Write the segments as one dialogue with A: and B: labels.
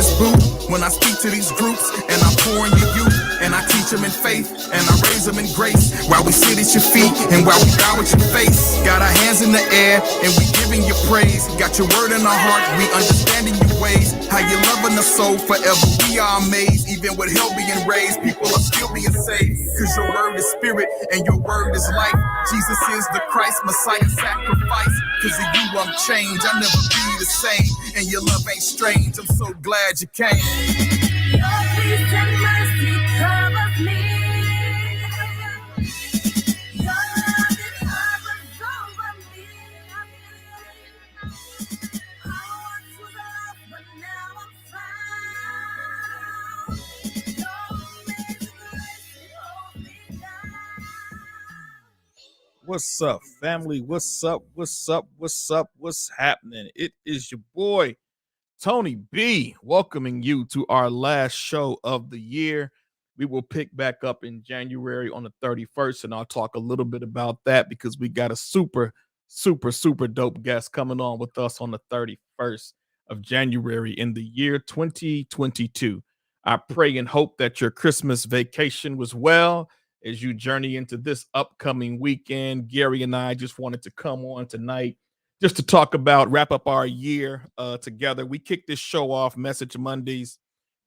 A: this booth when I speak to these groups, and I pour in your youth, and I teach them in faith, and I raise them in grace, while we sit at your feet, and while we bow at your face. Got our hands in the air, and we giving you praise. Got your word in our heart, we understanding your ways. How you loving us so forever, we are amazed. Even with hell being raised, people are still being saved. Cause your word is spirit, and your word is life. Jesus is the Christ, Messiah, sacrifice. Cause of you I'm changed, I'll never be the same. And your love ain't strange, I'm so glad you came.
B: Your peace and mercy covers me. Your love it hovers over me. I once was lost, but now I'm found. Your amazing grace, it holds me down.
C: What's up, family? What's up? What's up? What's up? What's happening? It is your boy, Tony B, welcoming you to our last show of the year. We will pick back up in January on the 31st, and I'll talk a little bit about that because we got a super dope guest coming on with us on the 31st of January in the year 2022. I pray and hope that your Christmas vacation was well as you journey into this upcoming weekend. Gary and I just wanted to come on tonight just to talk about, wrap up our year together. We kicked this show off, Message Mondays,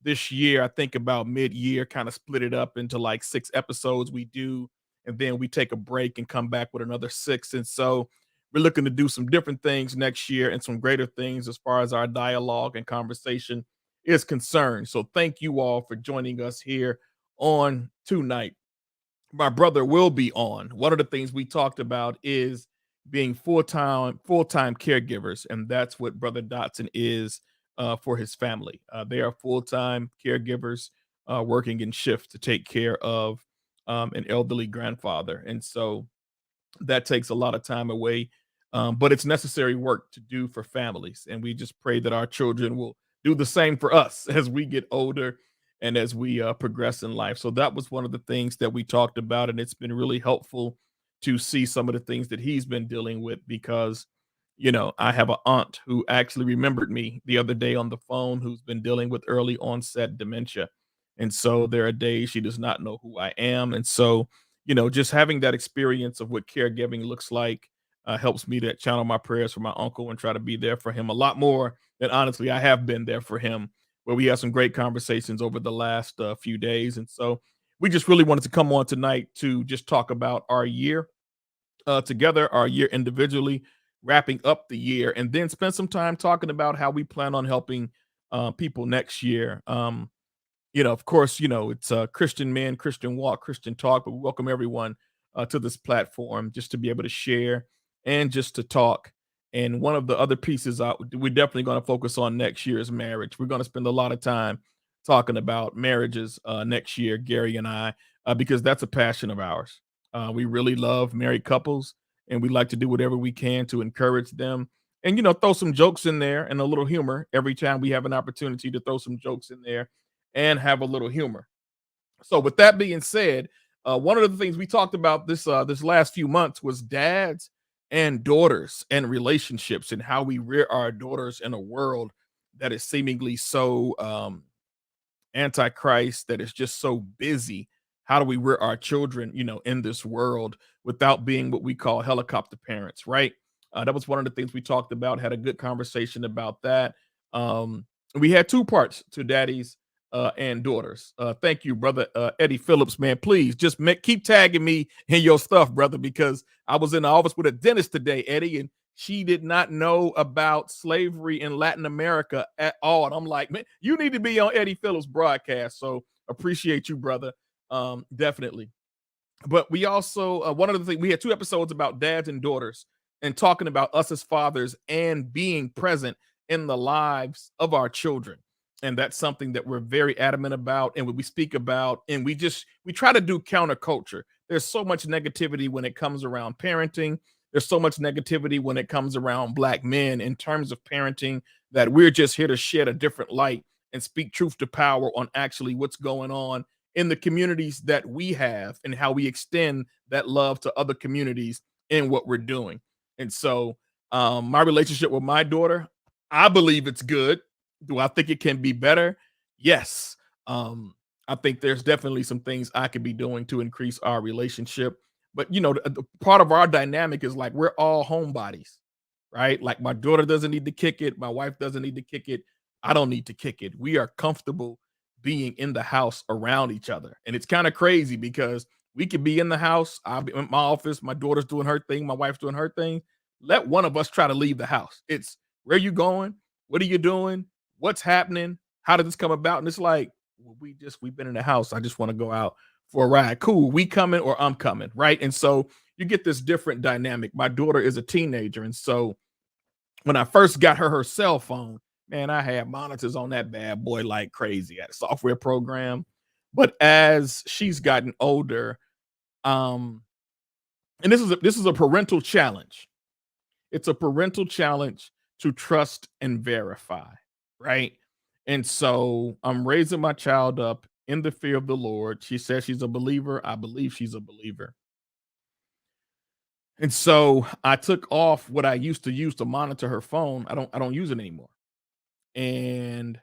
C: this year. I think about mid-year, kind of split it up into like 6 episodes we do, and then we take a break and come back with another 6. And so we're looking to do some different things next year and some greater things as far as our dialogue and conversation is concerned. So thank you all for joining us here on tonight. My brother will be on. One of the things we talked about is being full-time caregivers, and that's what Brother Dotson is for his family. They are full-time caregivers working in shifts to take care of an elderly grandfather, and so that takes a lot of time away, but it's necessary work to do for families, and we just pray that our children will do the same for us as we get older and as we progress in life. So that was one of the things that we talked about, and it's been really helpful to see some of the things that he's been dealing with because, you know, I have an aunt who actually remembered me the other day on the phone who's been dealing with early onset dementia. And so there are days she does not know who I am. And so, you know, just having that experience of what caregiving looks like helps me to channel my prayers for my uncle and try to be there for him a lot more than honestly I have been there for him. Where we had some great conversations over the last few days. And so we just really wanted to come on tonight to just talk about our year together, our year individually, wrapping up the year, and then spend some time talking about how we plan on helping people next year. You know, of course, you know, it's Christian men, Christian walk, Christian talk, but we welcome everyone to this platform just to be able to share and just to talk. And one of the other pieces we're definitely going to focus on next year is marriage. We're going to spend a lot of time talking about marriages next year, Gary and I, because that's a passion of ours. We really love married couples, and we like to do whatever we can to encourage them and, you know, throw some jokes in there and a little humor every time we have an opportunity to throw some jokes in there and have a little humor. So with that being said, one of the things we talked about this last few months was dads and daughters and relationships and how we rear our daughters in a world that is seemingly so antichrist, that is just so busy. How do we rear our children, you know, in this world without being what we call helicopter parents, right? That was one of the things we talked about, had a good conversation about that. We had 2 parts to daddies and daughters. Thank you, brother Eddie Phillips, man. Please just keep tagging me in your stuff, brother, because I was in the office with a dentist today, Eddie, and she did not know about slavery in Latin America at all. And I'm like, man, you need to be on Eddie Phillips' broadcast. So appreciate you, brother. Definitely. But we also, one of the things, we had 2 episodes about dads and daughters and talking about us as fathers and being present in the lives of our children. And that's something that we're very adamant about and what we speak about. And we try to do counterculture. There's so much negativity when it comes around parenting. There's so much negativity when it comes around Black men in terms of parenting, that we're just here to shed a different light and speak truth to power on actually what's going on in the communities that we have and how we extend that love to other communities in what we're doing. And so my relationship with my daughter, I believe it's good. Do I think it can be better? Yes. Um, I think there's definitely some things I could be doing to increase our relationship. But the part of our dynamic is like we're all homebodies, right? Like my daughter doesn't need to kick it, my wife doesn't need to kick it. I don't need to kick it. We are comfortable being in the house around each other. And it's kind of crazy because we could be in the house, I'll be in my office, my daughter's doing her thing, my wife's doing her thing. Let one of us try to leave the house. It's where you going? What are you doing? What's happening? How did this come about? And it's like, well, we've been in the house. I just want to go out for a ride. Cool. We coming or I'm coming, right? And so you get this different dynamic. My daughter is a teenager, and so when I first got her cell phone, man, I had monitors on that bad boy like crazy at a software program. But as she's gotten older, um, and this is a parental challenge. It's a parental challenge to trust and verify, right? And so I'm raising my child up in the fear of the Lord. She says she's a believer. I believe she's a believer. And so I took off what I used to use to monitor her phone. I don't use it anymore. And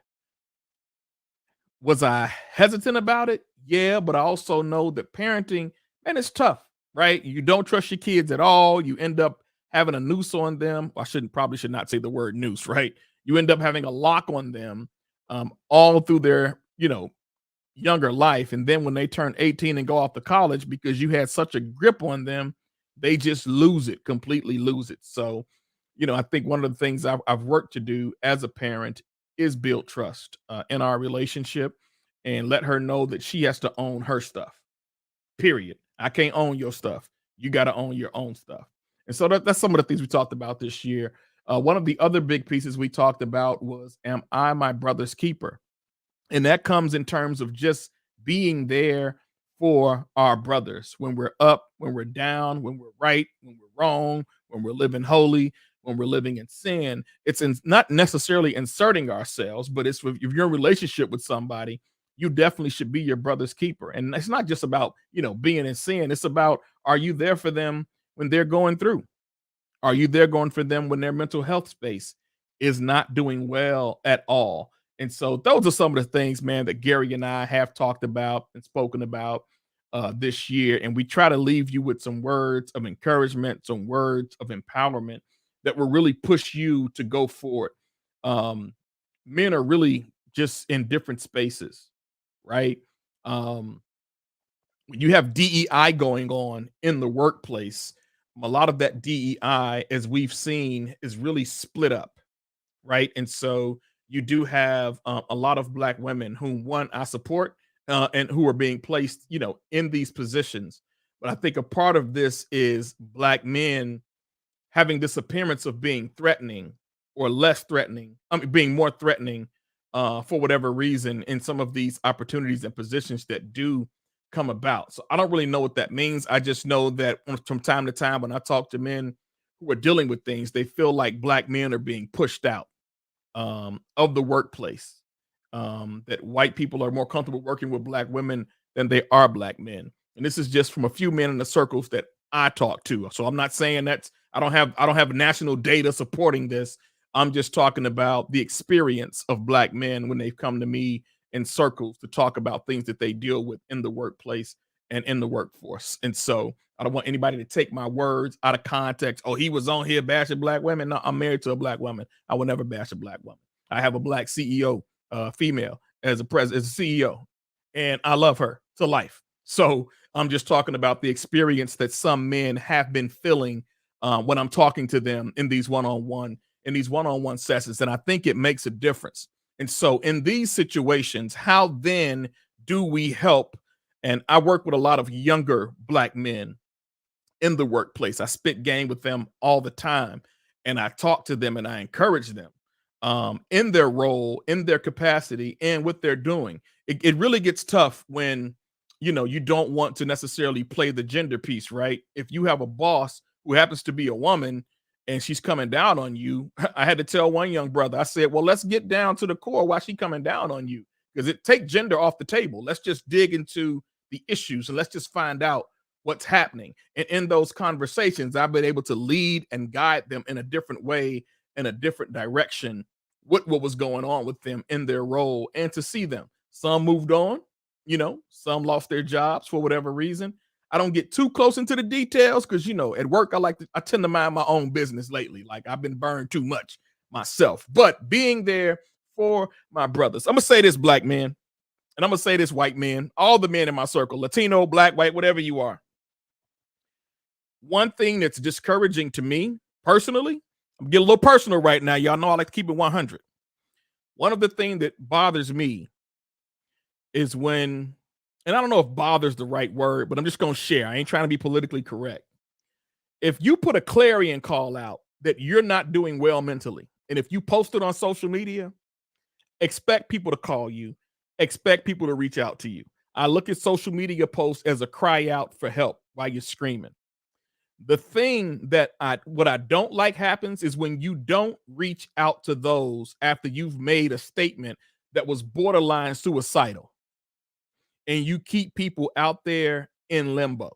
C: was I hesitant about it? Yeah, but I also know that parenting, man, it's tough, right? You don't trust your kids at all. You end up having a noose on them. I probably should not say the word noose, right? You end up having a lock on them all through their, younger life. And then when they turn 18 and go off to college, because you had such a grip on them, they just lose it, completely lose it. So, I think one of the things I've worked to do as a parent is build trust in our relationship and let her know that she has to own her stuff. Period. I can't own your stuff. You got to own your own stuff. And so that's some of the things we talked about this year. One of the other big pieces we talked about was, am I my brother's keeper? And that comes in terms of just being there for our brothers when we're up, when we're down, when we're right, when we're wrong, when we're living holy, when we're living in sin. Not necessarily inserting ourselves, but it's if you're in a relationship with somebody, you definitely should be your brother's keeper. And it's not just about, being in sin. It's about, are you there for them when they're going through? Are you there going for them when their mental health space is not doing well at all? And so those are some of the things, man, that Gary and I have talked about and spoken about this year. And we try to leave you with some words of encouragement, some words of empowerment that will really push you to go forward. Men are really just in different spaces, right? Um, when you have DEI going on in the workplace, a lot of that DEI, as we've seen, is really split up, right? And so you do have a lot of Black women whom one I support and who are being placed, in these positions. But I think a part of this is Black men having this appearance of being threatening or less threatening, being more threatening for whatever reason in some of these opportunities and positions that do come about. So I don't really know what that means. I just know that from time to time, when I talk to men who are dealing with things, they feel like Black men are being pushed out of the workplace. That white people are more comfortable working with Black women than they are Black men. And this is just from a few men in the circles that I talk to. So I'm not saying that I don't have national data supporting this. I'm just talking about the experience of Black men when they've come to me in circles to talk about things that they deal with in the workplace and in the workforce. And so I don't want anybody to take my words out of context. Oh, he was on here bashing Black women. No, I'm married to a Black woman. I will never bash a Black woman. I have a Black CEO, female, as a CEO, and I love her to life. So I'm just talking about the experience that some men have been feeling when I'm talking to them in these one-on-one sessions, and I think it makes a difference. And so in these situations, how then do we help? And I work with a lot of younger Black men in the workplace. I spit game with them all the time, and I talk to them and I encourage them in their role, in their capacity, and what they're doing. It really gets tough when you don't want to necessarily play the gender piece, right? If you have a boss who happens to be a woman and she's coming down on you, I had to tell one young brother, I said, well, let's get down to the core why she's coming down on you, because take gender off the table. Let's just dig into the issues and let's just find out what's happening. And in those conversations, I've been able to lead and guide them in a different way, in a different direction, what was going on with them in their role, and to see them. Some moved on, some lost their jobs for whatever reason. I don't get too close into the details because at work I tend to mind my own business lately. Like I've been burned too much myself. But being there for my brothers. I'm gonna say this, black man, and I'm gonna say this, white man, all the men in my circle, Latino, black, white, whatever you are. One thing that's discouraging to me personally, I'm getting a little personal right now. Y'all know I like to keep it 100. One of the things that bothers me is when, and I don't know if bothers the right word, but I'm just going to share. I ain't trying to be politically correct. If you put a clarion call out that you're not doing well mentally, and if you post it on social media, expect people to call you, expect people to reach out to you. I look at social media posts as a cry out for help while you're screaming. The thing that what I don't like happens is when you don't reach out to those after you've made a statement that was borderline suicidal, and you keep people out there in limbo.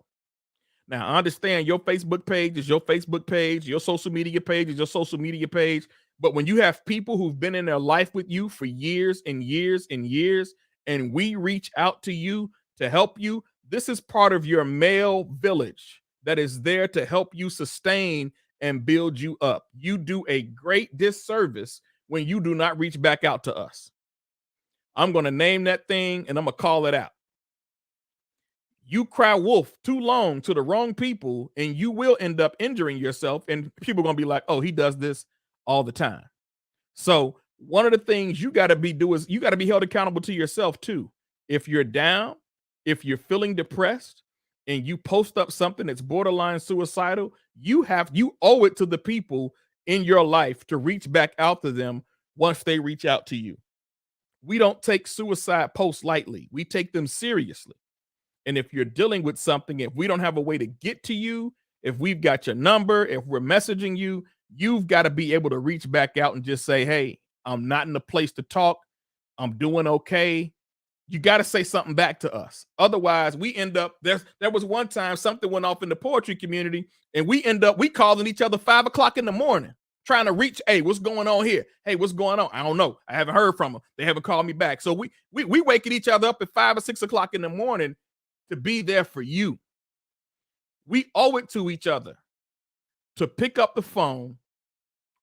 C: Now, I understand your Facebook page is your Facebook page, your social media page is your social media page, but when you have people who've been in their life with you for years and years and years, and we reach out to you to help you, this is part of your male village that is there to help you sustain and build you up. You do a great disservice when you do not reach back out to us. I'm going to name that thing and I'm going to call it out. You cry wolf too long to the wrong people and you will end up injuring yourself, and people are going to be like, oh, he does this all the time. So one of the things you got to do is you got to be held accountable to yourself too. If you're down, if you're feeling depressed, and you post up something that's borderline suicidal, you owe it to the people in your life to reach back out to them once they reach out to you. We don't take suicide posts lightly. We take them seriously. And if you're dealing with something, if we don't have a way to get to you, if we've got your number, if we're messaging you, you've got to be able to reach back out and just say, hey, I'm not in a place to talk. I'm doing okay. You got to say something back to us. Otherwise, we end up, there was one time something went off in the poetry community, and we calling each other 5 o'clock in the morning, trying to reach, hey, what's going on here? Hey, what's going on? I don't know. I haven't heard from them. They haven't called me back. So we waking each other up at 5 or 6 o'clock in the morning to be there for you. We owe it to each other to pick up the phone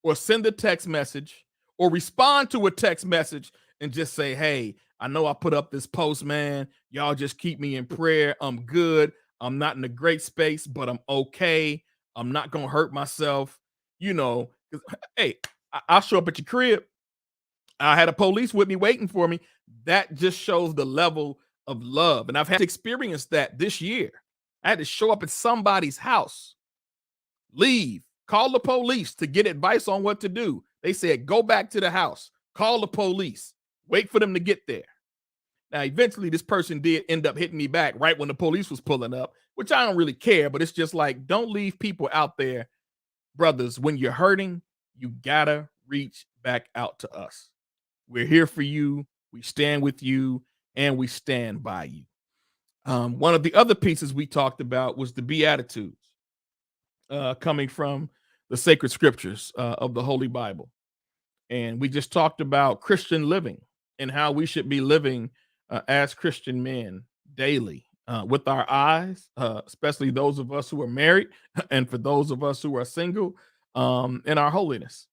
C: or send a text message or respond to a text message and just say, hey, I know I put up this post, man. Y'all just keep me in prayer. I'm good. I'm not in a great space, but I'm okay. I'm not going to hurt myself. Hey, I'll show up at your crib. I had a police with me waiting for me. That just shows the level of love. And I've had to experience that this year. I had to show up at somebody's house, leave, call the police to get advice on what to do. They said, go back to the house, call the police. Wait for them to get there. Now, eventually, this person did end up hitting me back right when the police was pulling up, which I don't really care, but it's just like, don't leave people out there, brothers. When you're hurting, you gotta reach back out to us. We're here for you. We stand with you, and we stand by you. One of the other pieces we talked about was the Beatitudes, coming from the sacred scriptures of the Holy Bible. And we just talked about Christian living and how we should be living as Christian men daily with our eyes, especially those of us who are married and for those of us who are single, in our holiness.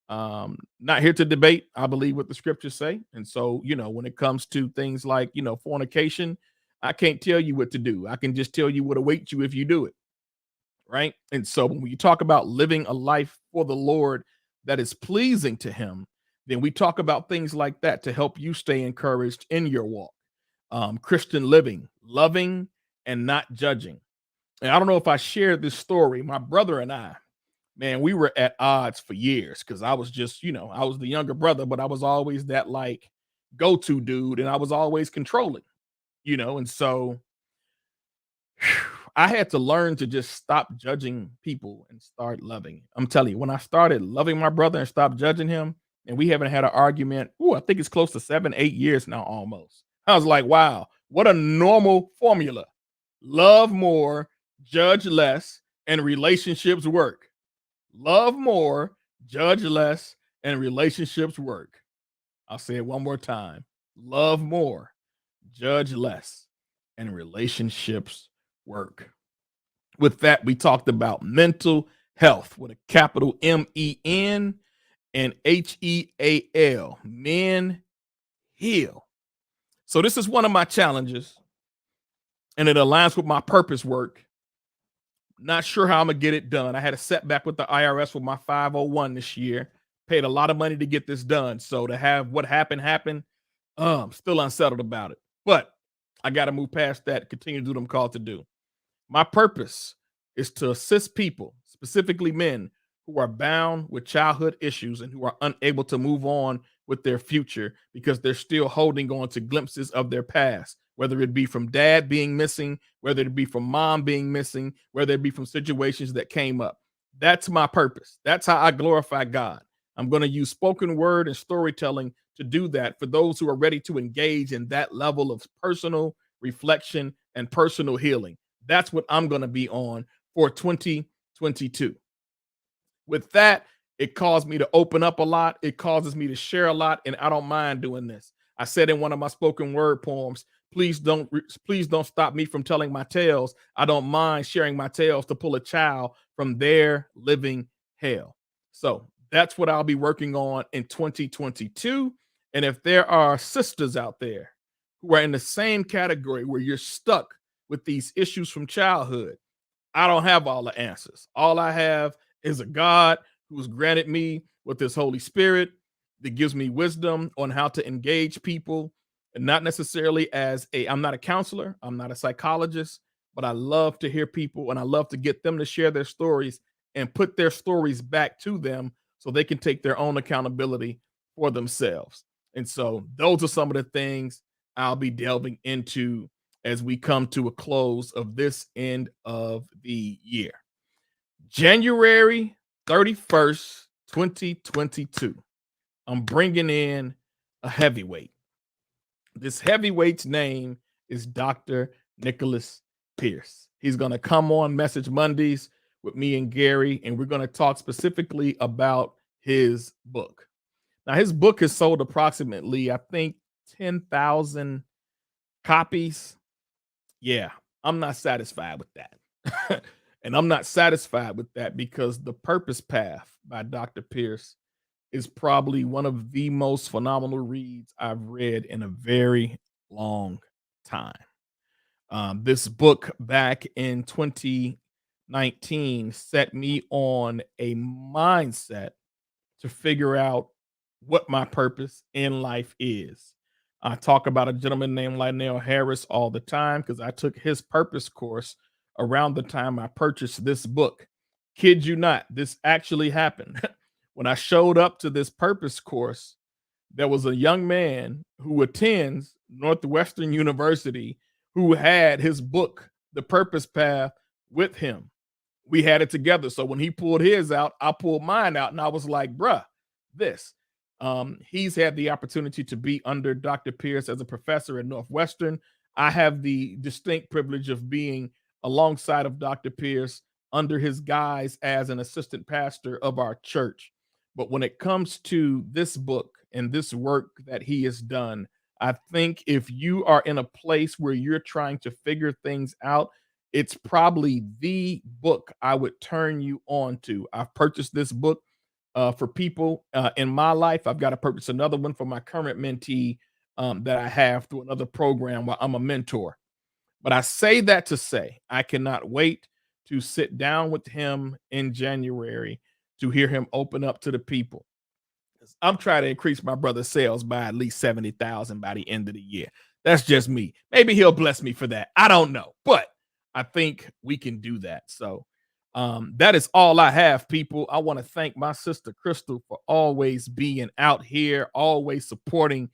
C: Not here to debate, I believe, what the scriptures say. And so, when it comes to things like, fornication, I can't tell you what to do. I can just tell you what awaits you if you do it. Right. And so when we talk about living a life for the Lord that is pleasing to him, then we talk about things like that to help you stay encouraged in your walk. Christian living, loving and not judging. And I don't know if I shared this story. My brother and I, man, we were at odds for years because I was just, I was the younger brother, but I was always that like go-to dude, and I was always controlling, and so I had to learn to just stop judging people and start loving. I'm telling you, when I started loving my brother and stopped judging him, and we haven't had an argument, I think it's close to 7-8 years now almost. I was like, wow, what a normal formula. Love more, judge less, and relationships work. Love more, judge less, and relationships work. I'll say it one more time. Love more, judge less, and relationships work. With that, we talked about mental health with a capital MEN and HEAL. Men heal. So this is one of my challenges, and it aligns with my purpose work. Not sure how I'm gonna get it done. I had a setback with the IRS with my 501 this year. Paid a lot of money to get this done. So to have what happened happen, I'm still unsettled about it. But I got to move past that, continue to do what I'm called to do. My purpose is to assist people, specifically men, who are bound with childhood issues and who are unable to move on with their future because they're still holding on to glimpses of their past, whether it be from dad being missing, whether it be from mom being missing, whether it be from situations that came up. That's my purpose. That's how I glorify God. I'm going to use spoken word and storytelling to do that for those who are ready to engage in that level of personal reflection and personal healing. That's what I'm going to be on for 2022. With that, it caused me to open up a lot. It causes me to share a lot, and I don't mind doing this. I said in one of my spoken word poems, please don't stop me from telling my tales. I don't mind sharing my tales to pull a child from their living hell. So that's what I'll be working on in 2022. And if there are sisters out there who are in the same category where you're stuck with these issues from childhood, I don't have all the answers. All I have is a God who's granted me with his Holy Spirit that gives me wisdom on how to engage people, and not necessarily I'm not a counselor, I'm not a psychologist, but I love to hear people and I love to get them to share their stories and put their stories back to them so they can take their own accountability for themselves. And so those are some of the things I'll be delving into as we come to a close of this end of the year. January 31st, 2022, I'm bringing in a heavyweight. This heavyweight's name is Dr. Nicholas Pierce. He's going to come on Message Mondays with me and Gary, and we're going to talk specifically about his book. Now, his book has sold approximately, I think, 10,000 copies. Yeah, I'm not satisfied with that. And I'm not satisfied with that because The Purpose Path by Dr. Pierce is probably one of the most phenomenal reads I've read in a very long time. This book back in 2019 set me on a mindset to figure out what my purpose in life is. I talk about a gentleman named Lionel Harris all the time because I took his purpose course around the time I purchased this book. Kid you not, this actually happened. When I showed up to this purpose course, there was a young man who attends Northwestern University who had his book, The Purpose Path, with him. We had it together. So when he pulled his out, I pulled mine out, and I was like, bruh, this. He's had the opportunity to be under Dr. Pierce as a professor at Northwestern. I have the distinct privilege of being alongside of Dr. Pierce under his guise as an assistant pastor of our church. But when it comes to this book and this work that he has done, I think if you are in a place where you're trying to figure things out, it's probably the book I would turn you on to. I've purchased this book for people in my life. I've got to purchase another one for my current mentee that I have through another program while I'm a mentor. But I say that to say I cannot wait to sit down with him in January to hear him open up to the people. I'm trying to increase my brother's sales by at least 70,000 by the end of the year. That's just me. Maybe he'll bless me for that. I don't know, but I think we can do that. So that is all I have, people. I want to thank my sister Crystal for always being out here, always supporting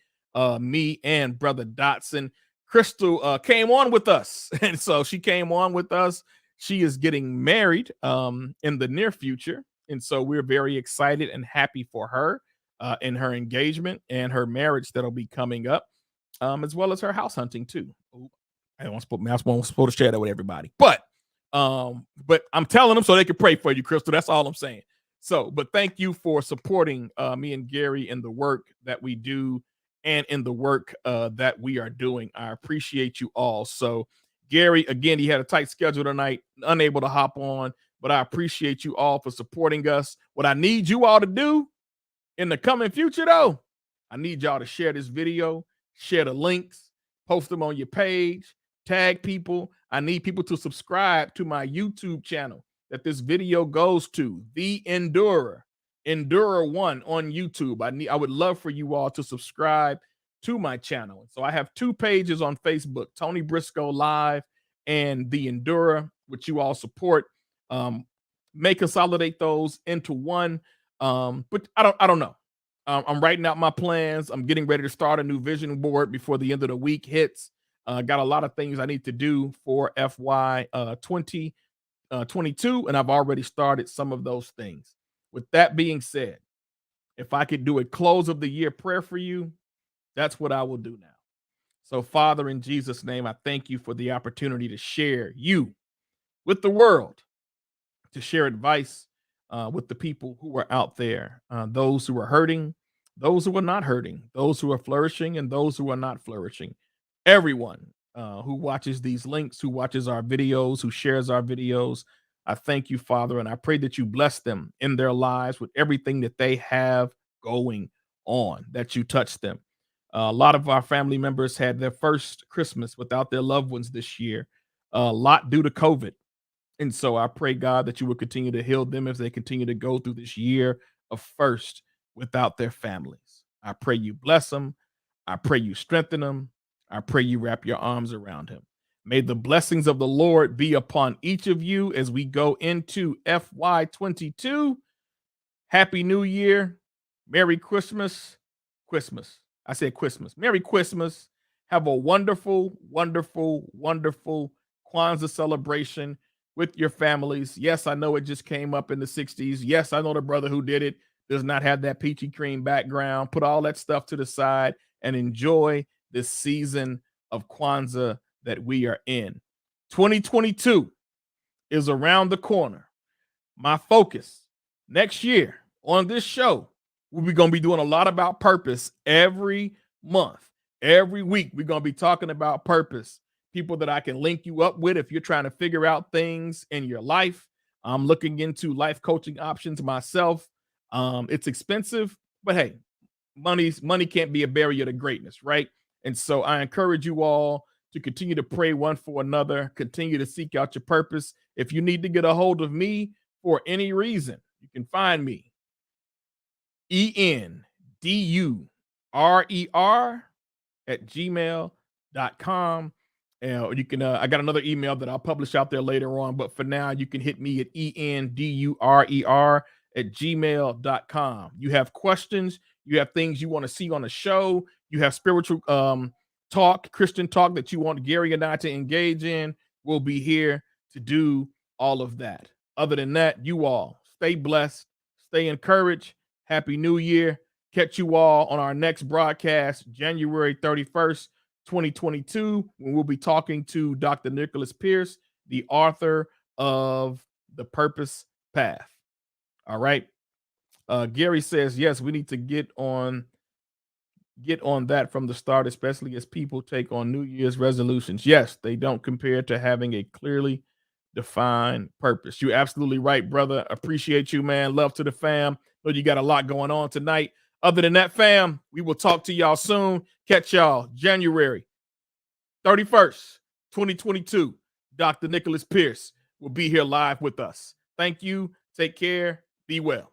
C: me and brother Dotson. Crystal came on with us, and so she came on with us. She is getting married in the near future, and so we're very excited and happy for her in her engagement and her marriage that'll be coming up, as well as her house hunting too. I don't supposed to share that with everybody, but I'm telling them so they can pray for you, Crystal. That's all I'm saying. So, but thank you for supporting me and Gary in the work that we do and in the work that we are doing. I appreciate you all. So, Gary, again, he had a tight schedule tonight, unable to hop on, but I appreciate you all for supporting us. What I need you all to do in the coming future, though, I need y'all to share this video, share the links, post them on your page, tag people. I need people to subscribe to my YouTube channel that this video goes to, The Endurer, Endurer1 on YouTube. I would love for you all to subscribe to my channel. So I have 2 pages on Facebook, Tony Briscoe Live and The Endurer, which you all support. May consolidate those into one. But I don't know. I'm writing out my plans. I'm getting ready to start a new vision board before the end of the week hits. Got a lot of things I need to do for FY 2022, and I've already started some of those things. With that being said, if I could do a close of the year prayer for you, that's what I will do now. So, Father, in Jesus' name, I thank you for the opportunity to share you with the world, to share advice with the people who are out there, those who are hurting, those who are not hurting, those who are flourishing, and those who are not flourishing. Everyone who watches these links, who watches our videos, who shares our videos, I thank you, Father, and I pray that you bless them in their lives with everything that they have going on, that you touch them. A lot of our family members had their first Christmas without their loved ones this year, a lot due to COVID. And so I pray, God, that you will continue to heal them as they continue to go through this year of first without their families. I pray you bless them. I pray you strengthen them. I pray you wrap your arms around him. May the blessings of the Lord be upon each of you as we go into FY 22. Happy New Year. Merry Christmas. I said Christmas. Merry Christmas. Have a wonderful, wonderful, wonderful Kwanzaa celebration with your families. Yes, I know it just came up in the 60s. Yes, I know the brother who did it does not have that peachy cream background. Put all that stuff to the side and enjoy this season of Kwanzaa that we are in. 2022 is around the corner. My focus next year on this show, we're going to be doing a lot about purpose every month. Every week, we're going to be talking about purpose. People that I can link you up with if you're trying to figure out things in your life. I'm looking into life coaching options myself. It's expensive, but hey, money can't be a barrier to greatness, right? And so I encourage you all to continue to pray one for another, continue to seek out your purpose. If you need to get a hold of me for any reason, you can find me endurer@gmail.com. Or you can, I got another email that I'll publish out there later on, but for now, you can hit me at endurer@gmail.com. You have questions, you have things you want to see on the show, you have spiritual talk, Christian talk that you want Gary and I to engage in. We'll be here to do all of that. Other than that, you all stay blessed, stay encouraged. Happy New Year. Catch you all on our next broadcast, January 31st. 2022, when we'll be talking to Dr. Nicholas Pierce, the author of The Purpose Path. All right. Gary says, yes, we need to get on that from the start, especially as people take on New Year's resolutions. Yes, they don't compare to having a clearly defined purpose. You're absolutely right, brother. Appreciate you, man. Love to the fam. Know you got a lot going on tonight. Other than that, fam, we will talk to y'all soon. Catch y'all January 31st, 2022. Dr. Nicholas Pierce will be here live with us. Thank you. Take care. Be well.